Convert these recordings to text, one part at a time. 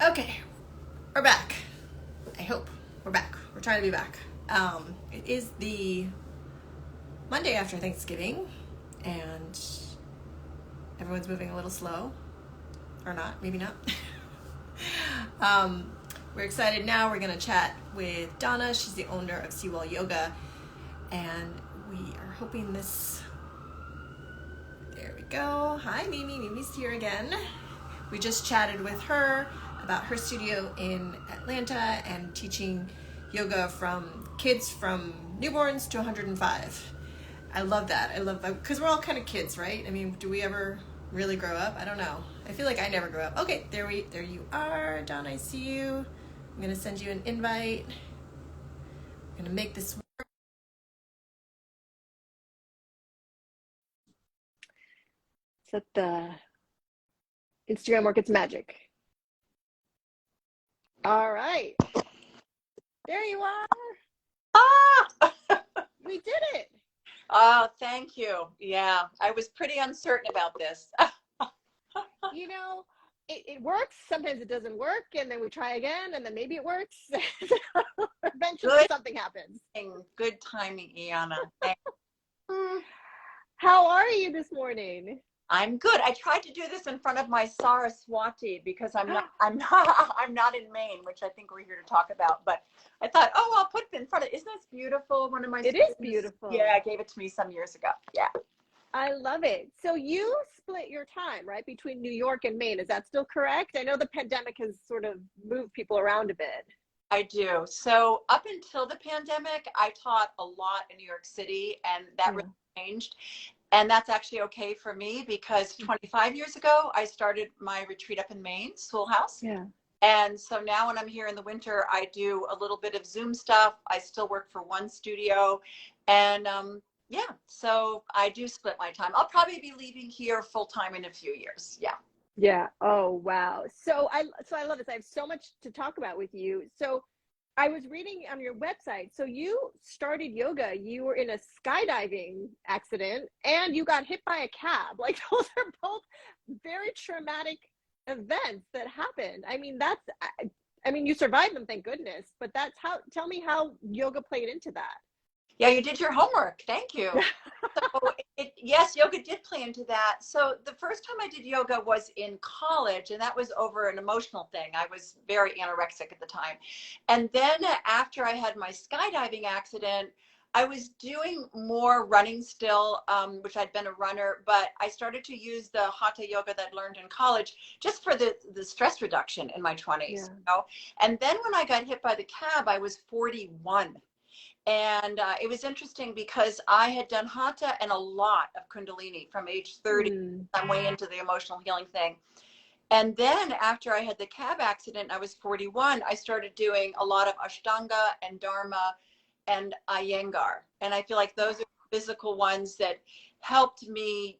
Okay, we're back. I hope we're back. We're trying to be back. It is the Monday after Thanksgiving, and everyone's moving a little slow, or not, maybe not. We're excited now. We're going to chat with Donna. She's the owner of Sewall Yoga, and we are hoping this. There we go. Hi, Mimi. Mimi's here again. We just chatted with her about her studio in Atlanta and teaching yoga from kids from newborns to 105. I love that. I love that because we're all kind of kids, right? I mean, do we ever really grow up? I don't know. I feel like I never grew up. Okay, there you are, Don. I see you. I'm gonna send you an invite. I'm gonna make this work. Let the Instagram work its magic. All right. There you are. Ah! We did it. Oh, thank you. Yeah, I was pretty uncertain about this. You know, it works. Sometimes it doesn't work, and then we try again, and then maybe it works. Eventually, Good something happens. Good timing, Iana. How are you this morning? I'm good. I tried to do this in front of my Saraswati because I'm not in Maine, which I think we're here to talk about. But I thought, oh, I'll put it in front of. Isn't this beautiful? One of my It is beautiful. Yeah, gave it to me some years ago. Yeah. I love it. So you split your time, right, between New York and Maine. Is that still correct? I know the pandemic has sort of moved people around a bit. I do. So up until the pandemic, I taught a lot in New York City, and that really changed. And that's actually okay for me because 25 years ago, I started my retreat up in Maine, Sewall House. Yeah. And so now when I'm here in the winter, I do a little bit of Zoom stuff. I still work for one studio. And yeah, so I do split my time. I'll probably be leaving here full time in a few years. Yeah. Yeah. Oh, wow. So I love this. I have so much to talk about with you. So I was reading on your website. So you started yoga. You were in a skydiving accident and you got hit by a cab. Like those are both very traumatic events that happened. I mean, I mean, you survived them, thank goodness. But tell me how yoga played into that. Yeah, you did your homework. Thank you. So yes, yoga did play into that. So the first time I did yoga was in college, and that was over an emotional thing. I was very anorexic at the time. And then after I had my skydiving accident, I was doing more running still, which I'd been a runner, but I started to use the hatha yoga that I learned in college just for the stress reduction in my 20s. Yeah. You know? And then when I got hit by the cab, I was 41. And it was interesting because I had done hatha and a lot of kundalini from age 30. I'm way into the emotional healing thing. And then after I had the cab accident, I was 41, I started doing a lot of Ashtanga and Dharma and Iyengar. And I feel like those are physical ones that helped me,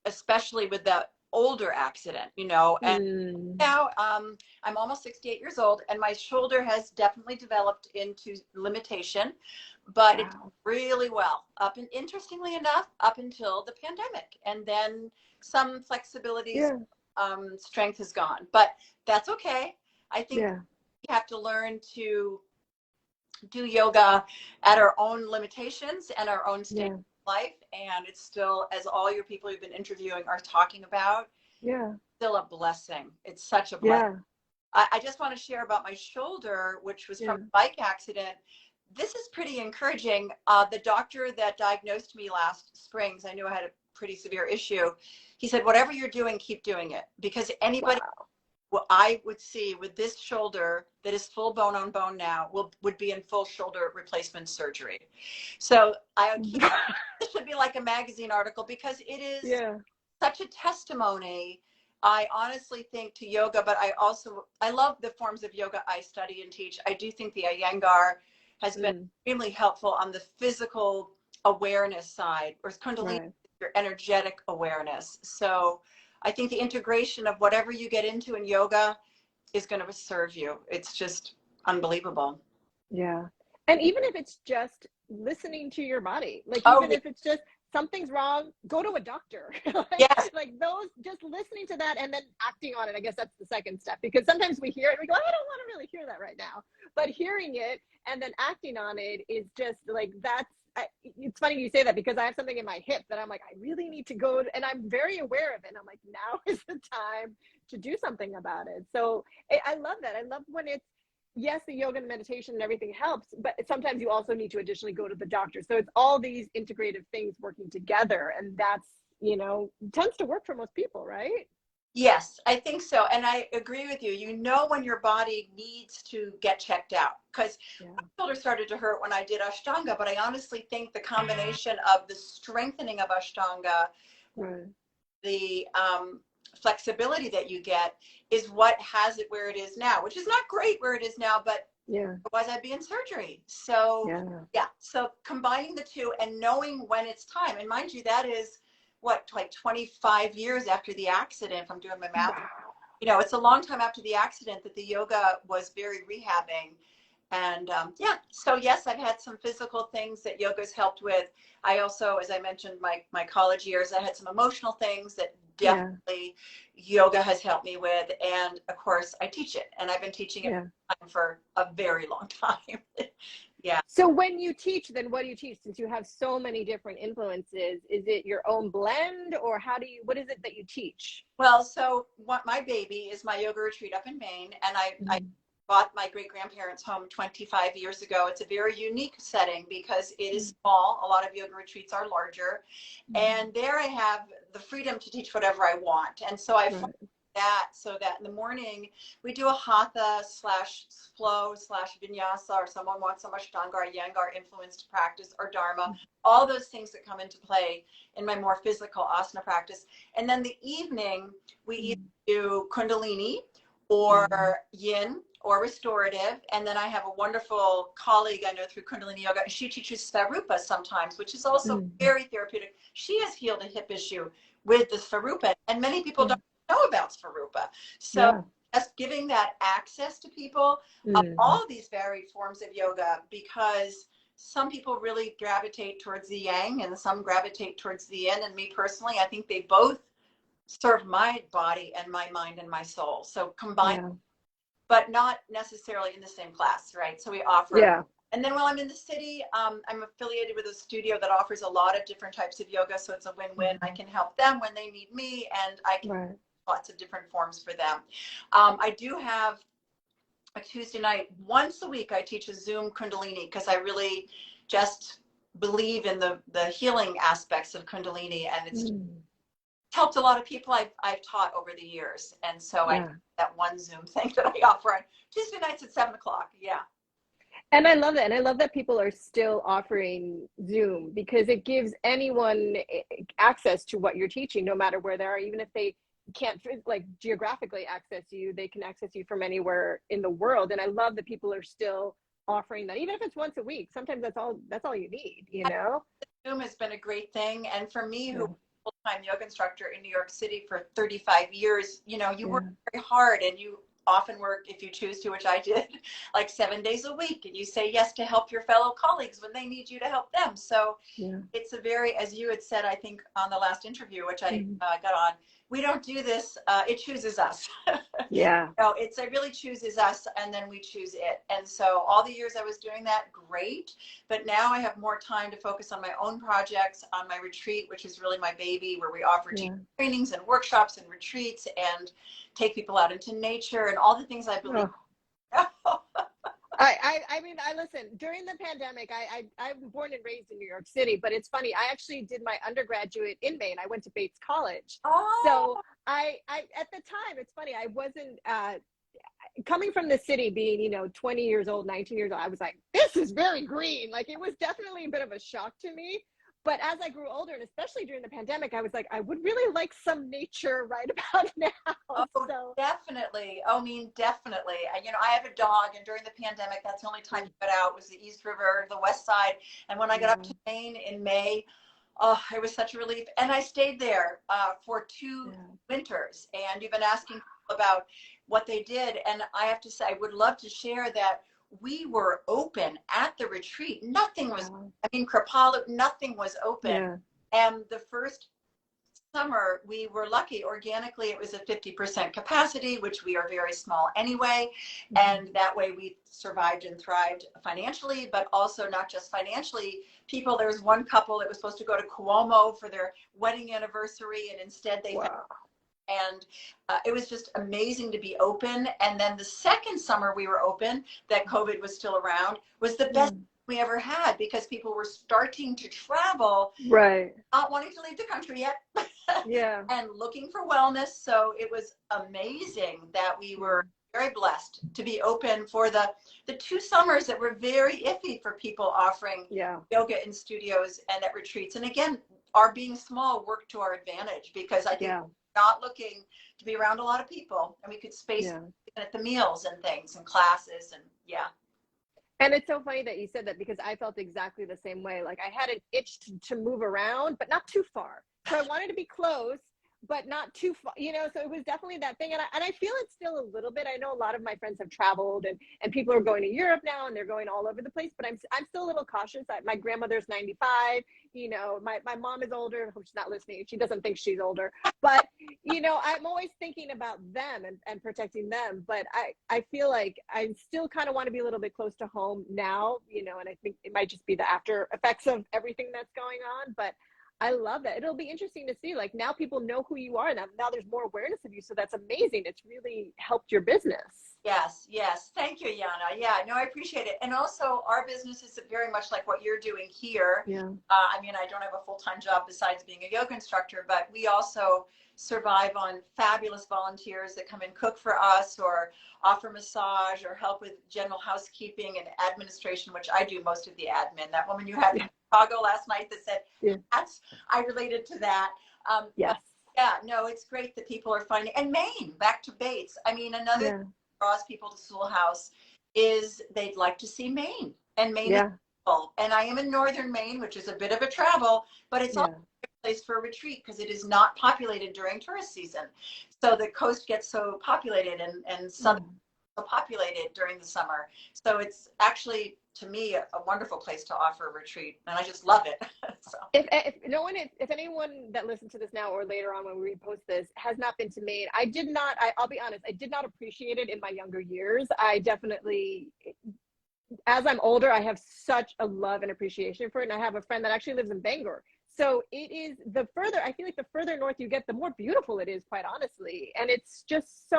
especially with the older accident, you know. And now I'm almost 68 years old, and my shoulder has definitely developed into limitation, but it did really well interestingly enough, up until the pandemic. And then some flexibility, strength is gone, but that's okay. I think we have to learn to do yoga at our own limitations and our own state of life. And it's still, as all your people you've been interviewing are talking about, still a blessing. It's such a blessing. I just want to share about my shoulder, which was from a bike accident. This is pretty encouraging. The doctor that diagnosed me last spring, because I knew I had a pretty severe issue, he said, whatever you're doing, keep doing it. Because anybody, what I would see with this shoulder that is full bone on bone now would be in full shoulder replacement surgery. So this should be like a magazine article because it is such a testimony. I honestly think to yoga, but I love the forms of yoga I study and teach. I do think the Iyengar has been extremely helpful on the physical awareness side, or Kundalini, your energetic awareness. So I think the integration of whatever you get into in yoga is going to serve you. It's just unbelievable. Yeah. And even if it's just listening to your body, like even if it's just something's wrong, go to a doctor. Yes. Like those, just listening to that and then acting on it. I guess that's the second step, because sometimes we hear it and we go, I don't want to really hear that right now. But hearing it and then acting on it is just like, it's funny you say that, because I have something in my hip that I'm like, I really need to go, and I'm very aware of it. And I'm like, now is the time to do something about it. So I love that. I love when it's, yes, the yoga and meditation and everything helps, but sometimes you also need to additionally go to the doctor. So it's all these integrative things working together. And that's, tends to work for most people, right? Yes, I think so. And I agree with you. You know when your body needs to get checked out, because my shoulder started to hurt when I did Ashtanga, but I honestly think the combination of the strengthening of Ashtanga, the flexibility that you get, is what has it where it is now, which is not great where it is now, but otherwise I'd be in surgery. So so combining the two and knowing when it's time, and mind you, that is what, like 25 years after the accident, if I'm doing my math. It's a long time after the accident that the yoga was very rehabbing. And so yes, I've had some physical things that yoga's helped with. I also, as I mentioned, my college years, I had some emotional things that definitely yoga has helped me with. And of course I teach it, and I've been teaching it for a very long time. So when you teach, then what do you teach? Since you have so many different influences, is it your own blend, or what is it that you teach? Well, so what my baby is my yoga retreat up in Maine, and I bought my great-grandparents' home 25 years ago. It's a very unique setting because it is small. A lot of yoga retreats are larger. And there I have the freedom to teach whatever I want. And so I find that, so that in the morning we do a hatha / flow / vinyasa, or someone wants some Ashtanga or Iyengar influenced practice, or Dharma, all those things that come into play in my more physical asana practice. And then the evening we either do Kundalini or Yin or restorative. And then I have a wonderful colleague I know through Kundalini Yoga. She teaches Svarupa sometimes, which is also very therapeutic. She has healed a hip issue with the Svarupa, and many people don't know about Svarupa. So just giving that access to people of all these varied forms of yoga, because some people really gravitate towards the yang and some gravitate towards the yin. And me personally, I think they both serve my body and my mind and my soul. So combine, but not necessarily in the same class, right? So we offer, and then while I'm in the city, I'm affiliated with a studio that offers a lot of different types of yoga. So it's a win-win. I can help them when they need me, and I can lots of different forms for them. I do have a Tuesday night, once a week, I teach a Zoom Kundalini, because I really just believe in the healing aspects of Kundalini, and it's helped a lot of people I've taught over the years. And so I that one Zoom thing that I offer on Tuesday nights at 7 o'clock. And I love that. And I love that people are still offering Zoom, because it gives anyone access to what you're teaching, no matter where they are. Even if they can't like geographically access you, they can access you from anywhere in the world. And I love that people are still offering that, even if it's once a week. Sometimes that's all you need, Zoom has been a great thing. And for me, who full-time yoga instructor in New York City for 35 years, you work very hard, and you often work, if you choose to, which I did, like 7 days a week, and you say yes to help your fellow colleagues when they need you to help them. So it's a very, as you had said, I think on the last interview, which I got on, we don't do this, it chooses us. It really chooses us, and then we choose it. And so all the years I was doing that, great. But now I have more time to focus on my own projects, on my retreat, which is really my baby, where we offer trainings and workshops and retreats and take people out into nature and all the things I believe. I mean, listen, during the pandemic, I'm born and raised in New York City, but it's funny. I actually did my undergraduate in Maine. I went to Bates College. So I at the time, it's funny, I wasn't, coming from the city, being, 20 years old, 19 years old, I was like, this is very green. Like, it was definitely a bit of a shock to me. But as I grew older, and especially during the pandemic, I was like, I would really like some nature right about now. Definitely. Definitely. I have a dog, and during the pandemic, that's the only time you got out was the East River, the West Side. And when I got up to Maine in May, it was such a relief. And I stayed there for 2 winters. And you've been asking about what they did. And I have to say, I would love to share that we were open at the retreat. Nothing was, Kripalu, nothing was open. And the first summer, we were lucky. Organically, it was a 50% capacity, which we are very small anyway. And that way we survived and thrived financially, but also not just financially. There was one couple that was supposed to go to Cuomo for their wedding anniversary, and instead they and it was just amazing to be open. And then the second summer we were open, that COVID was still around, was the best we ever had, because people were starting to travel, not wanting to leave the country yet, and looking for wellness. So it was amazing that we were very blessed to be open for the 2 summers that were very iffy for people offering yoga in studios and at retreats. And again, our being small worked to our advantage, because I think we're not looking to be around a lot of people, and we could space at the meals and things and classes and And it's so funny that you said that, because I felt exactly the same way. Like, I had an itch to move around, but not too far. So I wanted to be close, but not too far, you know, so it was definitely that thing. And I feel it still a little bit. I know a lot of my friends have traveled, and people are going to Europe now, and they're going all over the place, but I'm still a little cautious. My grandmother's 95, you know, my mom is older. Hope she's not listening. She doesn't think she's older, but you know, I'm always thinking about them and protecting them. But I feel like I still kind of want to be a little bit close to home now, you know, and I think it might just be the after effects of everything that's going on, but I love that. It'll be interesting to see, like, now people know who you are, now there's more awareness of you. So that's amazing. It's really helped your business. Yes. Thank you, Yana. Yeah, no, I appreciate it. And also, our business is very much like what you're doing here. I mean, I don't have a full-time job besides being a yoga instructor, but we also survive on fabulous volunteers that come and cook for us, or offer massage, or help with general housekeeping and administration, which I do most of the admin. That woman you had in Chicago last night that said, I related to that. No, it's great that people are finding, and Maine, back to Bates. I mean, another thing that draws people to Sewall House is they'd like to see Maine, and Maine is beautiful. And I am in northern Maine, which is a bit of a travel, but it's also a place for a retreat, because it is not populated during tourist season. So the coast gets so populated, and southern so populated during the summer. So it's actually, to me, a wonderful place to offer a retreat, and I just love it. So. If anyone that listens to this now or later on when we repost this has not been to Maine, I'll be honest, I did not appreciate it in my younger years. I definitely, as I'm older, I have such a love and appreciation for it. And I have a friend that actually lives in Bangor. So it is I feel like the further north you get, the more beautiful it is, quite honestly. And it's just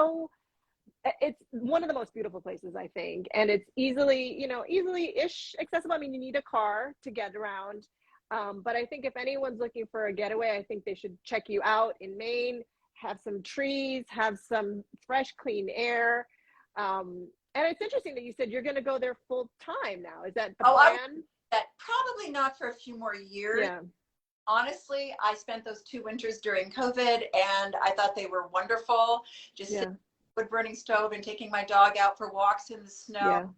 it's one of the most beautiful places, I think. And it's easily-ish accessible. I mean, you need a car to get around. But I think if anyone's looking for a getaway, I think they should check you out in Maine, have some trees, have some fresh, clean air. And it's interesting that you said you're going to go there full time now. Is that the plan? Probably not for a few more years. Honestly, I spent those 2 winters during COVID, and I thought they were wonderful. Just sitting on a wood-burning stove and taking my dog out for walks in the snow.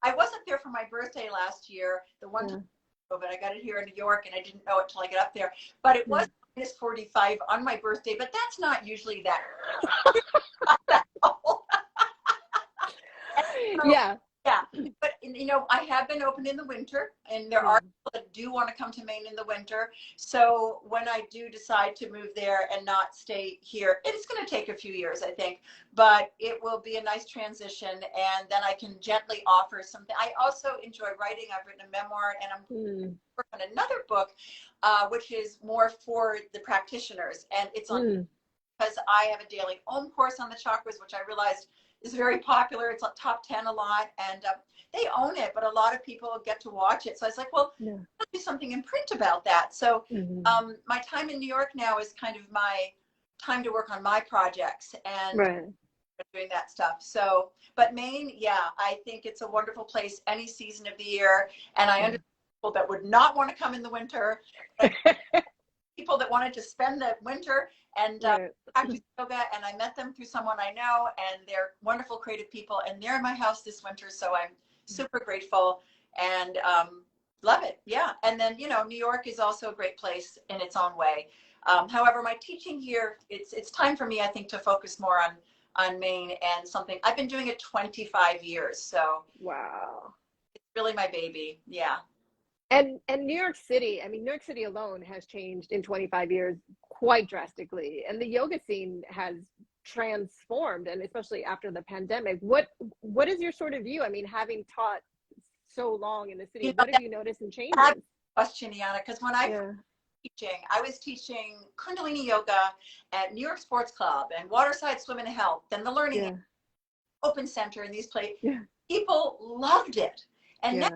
I wasn't there for my birthday last year. The one time COVID, I got it here in New York, and I didn't know it till I got up there. But it was minus 45 on my birthday, but that's not usually that. That cold. But I have been open in the winter, and there are people that do want to come to Maine in the winter. So when I do decide to move there and not stay here, it's going to take a few years, I think, but it will be a nice transition, and then I can gently offer something. I also enjoy writing. I've written a memoir, and I'm working on another book, which is more for the practitioners, and it's on because I have a daily Om course on the chakras, which I realized is very popular. It's on top 10 a lot, and they own it, but a lot of people get to watch it. So I was like, well, I'll do something in print about that. So my time in New York now is kind of my time to work on my projects and doing that stuff. So, but Maine, I think it's a wonderful place any season of the year. And I understand people that would not want to come in the winter, people that wanted to spend the winter and practice yoga, and I met them through someone I know, and they're wonderful, creative people, and they're in my house this winter, so I'm super grateful and love it. And then New York is also a great place in its own way. However, my teaching here, it's time for me, I think, to focus more on Maine, and something I've been doing it 25 years, so wow, it's really my baby. And New York City, I mean, New York City alone has changed in 25 years quite drastically. And the yoga scene has transformed, and especially after the pandemic. What is your sort of view? I mean, having taught so long in the city, You know, what have you noticed in changes? that's a question, Yana, because when I was teaching Kundalini yoga at New York Sports Club and Waterside Swim and Health and the Learning Open Center in these places. People loved it. And now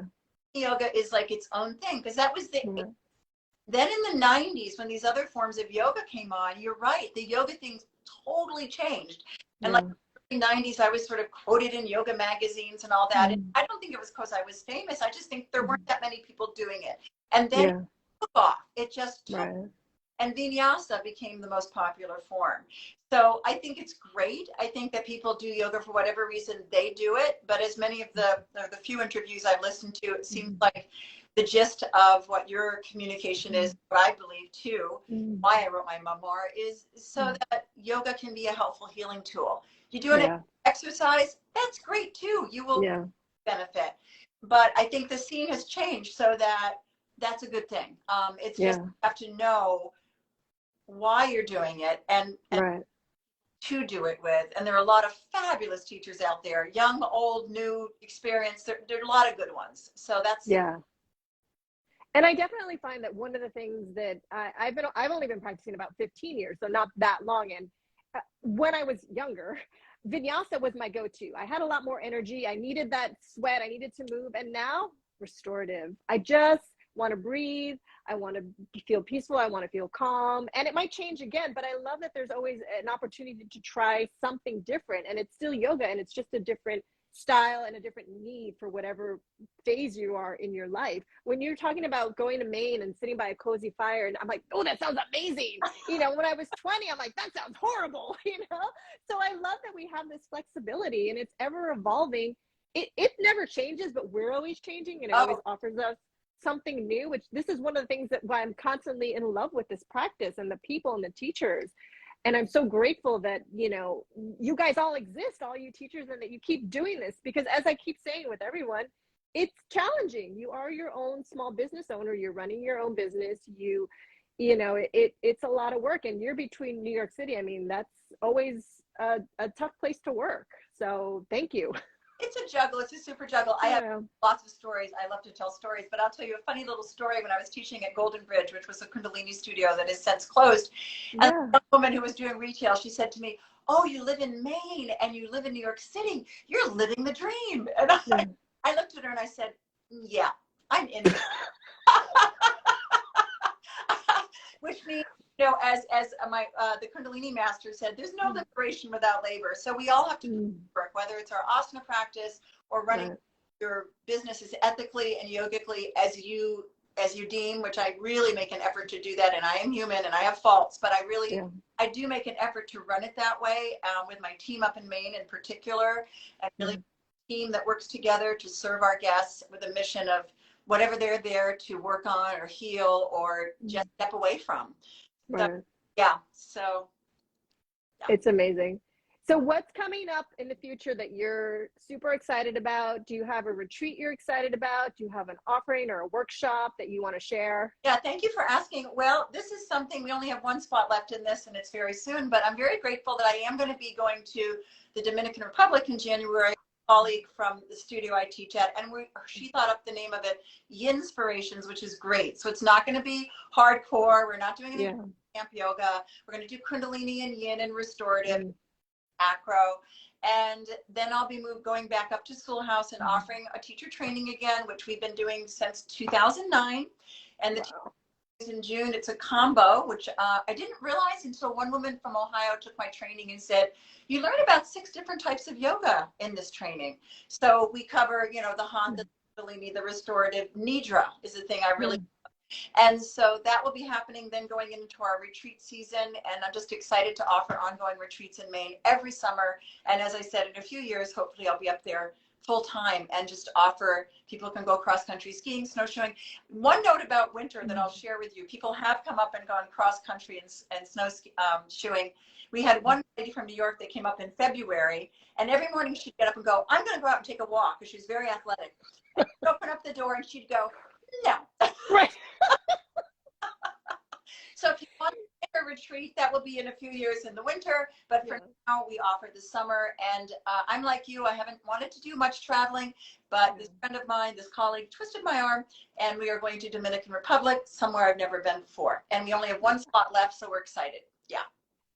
yoga is like its own thing, because that was then in the 90s when these other forms of yoga came on, you're right, the yoga thing totally changed. And like in the 90s, I was sort of quoted in yoga magazines and all that. And I don't think it was because I was famous. I just think there weren't that many people doing it. And then it took off. It just took and vinyasa became the most popular form. So I think it's great. I think that people do yoga for whatever reason they do it. But as many of the few interviews I've listened to, it seems like the gist of what your communication is, what I believe too, why I wrote my memoir, is so that yoga can be a helpful healing tool. You do an exercise, that's great too. You will benefit. But I think the scene has changed so that that's a good thing. It's just you have to know why you're doing it and to do it with. And there are a lot of fabulous teachers out there, young, old, new, experienced. There are a lot of good ones. So that's And I definitely find that one of the things that I've only been practicing about 15 years, so not that long. And when I was younger, vinyasa was my go-to. I had a lot more energy. I needed that sweat. I needed to move. And now restorative. I just want to breathe. I want to feel peaceful. I want to feel calm. And it might change again, but I love that there's always an opportunity to try something different. And it's still yoga, and it's just a different style and a different need for whatever phase you are in your life. When you're talking about going to Maine and sitting by a cozy fire, and I'm like, oh, that sounds amazing. You know, when I was 20, I'm like, that sounds horrible, you know? So I love that we have this flexibility, and it's ever evolving. It never changes, but we're always changing, and it always offers us something new, which this is one of the things that why I'm constantly in love with this practice and the people and the teachers. And I'm so grateful that, you know, you guys all exist, all you teachers, and that you keep doing this, because as I keep saying with everyone, it's challenging. You are your own small business owner. You're running your own business. You know, it's a lot of work, and you're between New York City. I mean, that's always a tough place to work. So thank you. It's a juggle. It's a super juggle. I have lots of stories. I love to tell stories, but I'll tell you a funny little story. When I was teaching at Golden Bridge, which was a Kundalini studio that has since closed, and a woman who was doing retail, she said to me, "Oh, you live in Maine and you live in New York City. You're living the dream." And I looked at her and I said, "Yeah, I'm in it." Which means, you know, as my the Kundalini master said, there's no liberation without labor. So we all have to work, whether it's our asana practice or running your business as ethically and yogically as you deem, which I really make an effort to do that. And I am human and I have faults, but I do make an effort to run it that way with my team up in Maine in particular, and really a team that works together to serve our guests with a mission of whatever they're there to work on or heal or just step away from. So, it's amazing. So what's coming up in the future that you're super excited about? Do you have a retreat you're excited about? Do you have an offering or a workshop that you want to share? Yeah, thank you for asking. Well, this is something, we only have one spot left in this, and it's very soon, but I'm very grateful that I am going to be going to the Dominican Republic in January. Colleague from the studio I teach at, and she thought up the name of it, Yinspirations, which is great. So it's not going to be hardcore. We're not doing any camp yoga. We're going to do Kundalini and Yin and restorative, acro, and then I'll be going back up to Schoolhouse and offering a teacher training again, which we've been doing since 2009, and the in June. It's a combo, which I didn't realize until one woman from Ohio took my training and said, you learn about 6 different types of yoga in this training. So we cover, you know, the Hatha, the restorative, Nidra is the thing I really love. And so that will be happening then going into our retreat season. And I'm just excited to offer ongoing retreats in Maine every summer. And as I said, in a few years, hopefully I'll be up there full time and just offer, people can go cross country skiing, snowshoeing. One note about winter that I'll share with you, people have come up and gone cross country and snow shoeing. We had one lady from New York that came up in February, and every morning she'd get up and go, I'm going to go out and take a walk, because she's very athletic. And she'd open up the door and she'd go, no. Right. So if you want to take a retreat, that will be in a few years in the winter. But for now, we offer the summer. And I'm like you, I haven't wanted to do much traveling, but this friend of mine, this colleague, twisted my arm, and we are going to Dominican Republic, somewhere I've never been before. And we only have one slot left, so we're excited. Yeah.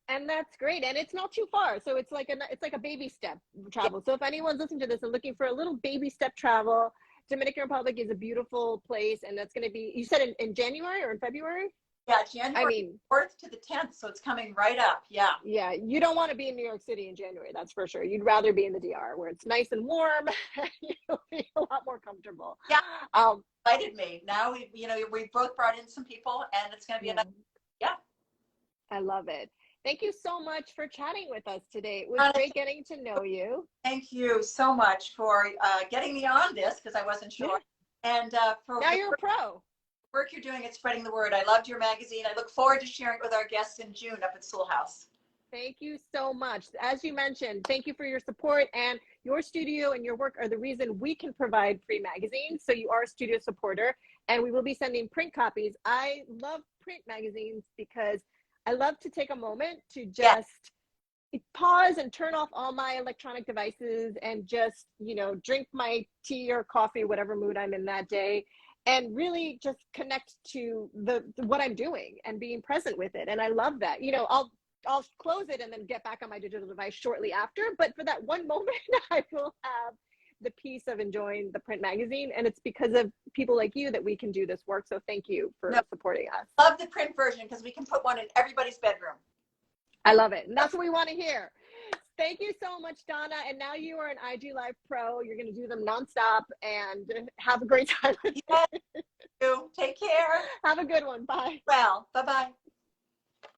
And that's great. And it's not too far. So it's like a baby step travel. So if anyone's listening to this and looking for a little baby step travel, Dominican Republic is a beautiful place. And that's going to be, you said in January or in February? Yeah, January 4th to the 10th. So it's coming right up. Yeah. Yeah. You don't want to be in New York City in January. That's for sure. You'd rather be in the DR where it's nice and warm. You'll be a lot more comfortable. Yeah. Invited me. Now we've both brought in some people, and it's going to be yeah. I love it. Thank you so much for chatting with us today. It was great getting to know you. Thank you so much for getting me on this, because I wasn't sure. Yeah. And for now you're a pro. Work you're doing at spreading the word. I loved your magazine. I look forward to sharing it with our guests in June up at Sewall House. Thank you so much. As you mentioned, thank you for your support, and your studio and your work are the reason we can provide free magazines. So you are a studio supporter, and we will be sending print copies. I love print magazines because I love to take a moment to just pause and turn off all my electronic devices and just, drink my tea or coffee, whatever mood I'm in that day, and really just connect to what I'm doing and being present with it. And I love that. I'll close it and then get back on my digital device shortly after. But for that one moment, I will have the peace of enjoying the print magazine. And it's because of people like you that we can do this work. So thank you for supporting us. Love the print version because we can put one in everybody's bedroom. I love it. And that's what we want to hear. Thank you so much, Donna. And now you are an IG Live pro. You're going to do them nonstop and have a great time. Yes. Take care. Have a good one. Bye. Well, bye-bye.